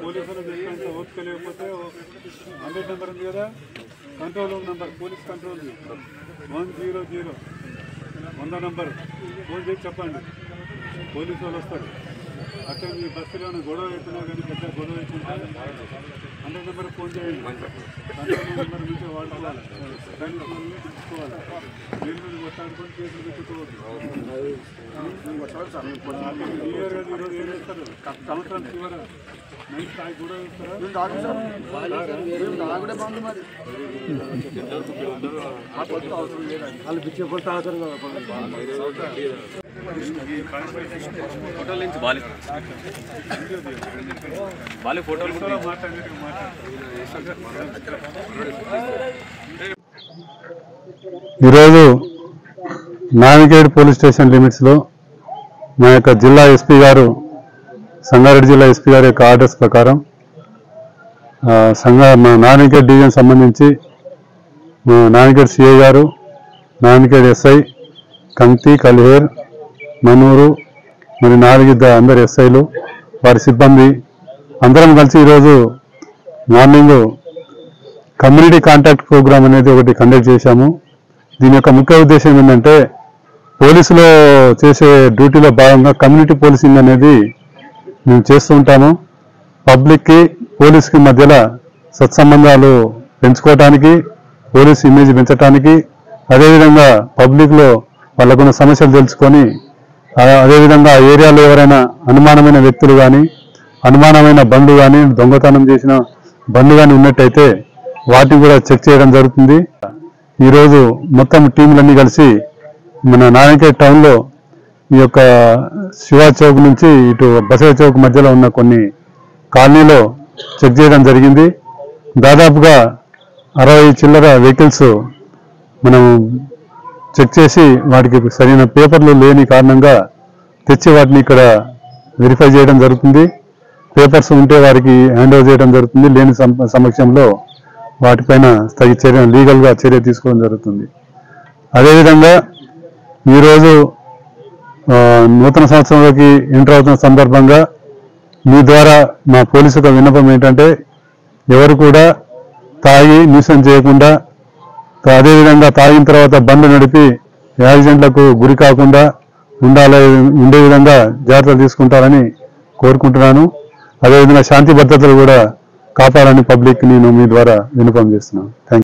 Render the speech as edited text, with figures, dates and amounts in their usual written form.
పోలీసులు ఓర్చుకోలేకపోతే 100 నెంబర్ ఉంది కదా, control room number, police control 100 100 number phone చేసి చెప్పండి, పోలీసు వాళ్ళు వస్తారు. అక్కడ మీ బస్సులో గొడవ అవుతున్నా కానీ పెద్ద గొడవ అవుతుంటే 100 నెంబర్ ఫోన్ చేయండి. కంట్రోల్ రూమ్ నెంబర్ నుంచే వాడుకోవాలి, దాన్ని తీసుకోవాలి. మీరు కొట్టాడుకొని కేసులు పెట్టుకోవద్దు. క్లియర్గా ఈరోజు ఏం చేస్తారు, సంవత్సరం చివర నైట్ తాగి గొడవ చేస్తారా? వాళ్ళు పిచ్చే కొట్ట ఆసరు కదా ఫోటోలు ఈరోజు నావిగేడ్ పోలీస్ స్టేషన్ లిమిట్స్లో మా యొక్క జిల్లా ఎస్పీ గారు, సంగారెడ్డి జిల్లా ఎస్పీ గారి యొక్క ఆర్డర్స్ ప్రకారం మా నావిగేడ్ డివిజన్ సంబంధించి నావిగేడ్ సిఐ గారు, నావిగేడ్ ఎస్ఐ కంక్తి, కలిహేర్, మనూరు, మరి నాలుగిద్ద అందరు ఎస్ఐలు, వారి సిబ్బంది అందరం కలిసి ఈరోజు మార్నింగ్ కమ్యూనిటీ కాంటాక్ట్ ప్రోగ్రామ్ అనేది ఒకటి కండక్ట్ చేశాము. దీని యొక్క ముఖ్య ఉద్దేశం ఏంటంటే, పోలీసులో చేసే డ్యూటీలో భాగంగా కమ్యూనిటీ పోలీసింగ్ అనేది మేము చేస్తూ ఉంటాము. పబ్లిక్కి పోలీస్కి మధ్యలో సత్సంబంధాలు పెంచుకోవటానికి, పోలీస్ ఇమేజ్ పెంచడానికి, అదేవిధంగా పబ్లిక్లో వాళ్ళకున్న సమస్యలు తెలుసుకొని, అదేవిధంగా ఏరియాలో ఎవరైనా అనుమానమైన వ్యక్తులు కానీ, అనుమానమైన బండ్లు కానీ, దొంగతనం చేసిన బండ్లు కానీ ఉన్నట్టయితే వాటిని కూడా చెక్ చేయడం జరుగుతుంది. ఈరోజు మొత్తం టీంలన్నీ కలిసి మన నారాయణఖేడ్ టౌన్లో ఈ యొక్క శివా చౌక్ నుంచి ఇటు బసవ చౌక్ మధ్యలో ఉన్న కొన్ని కాలనీలో చెక్ చేయడం జరిగింది. దాదాపుగా 60 చిల్లర వెహికల్స్ మనం చెక్ చేసి వాటికి సరైన పేపర్లు లేని కారణంగా తెచ్చి వాటిని ఇక్కడ వెరిఫై చేయడం జరుగుతుంది. పేపర్స్ ఉంటే వారికి హ్యాండ్ ఓవర్ చేయడం జరుగుతుంది, లేని సమక్షంలో వాటిపైన తగిన చర్య, లీగల్గా చర్య తీసుకోవడం జరుగుతుంది. అదేవిధంగా ఈరోజు నూతన సంవత్సరంలోకి ఎంటర్ అవుతున్న సందర్భంగా మీ ద్వారా మా పోలీసులకు విన్నపం ఏంటంటే, ఎవరు కూడా తాగి న్యూసెన్స్ చేయకుండా, అదేవిధంగా తాగిన తర్వాత బండ్లు నడిపి యాక్సిడెంట్లకు గురి కాకుండా ఉండే విధంగా జాగ్రత్తలు తీసుకుంటారని కోరుకుంటున్నాను. అదేవిధంగా శాంతి భద్రతలు కూడా కాపాడాలని పబ్లిక్ నేను మీ ద్వారా విన్నపం చేస్తున్నాను. Thank you.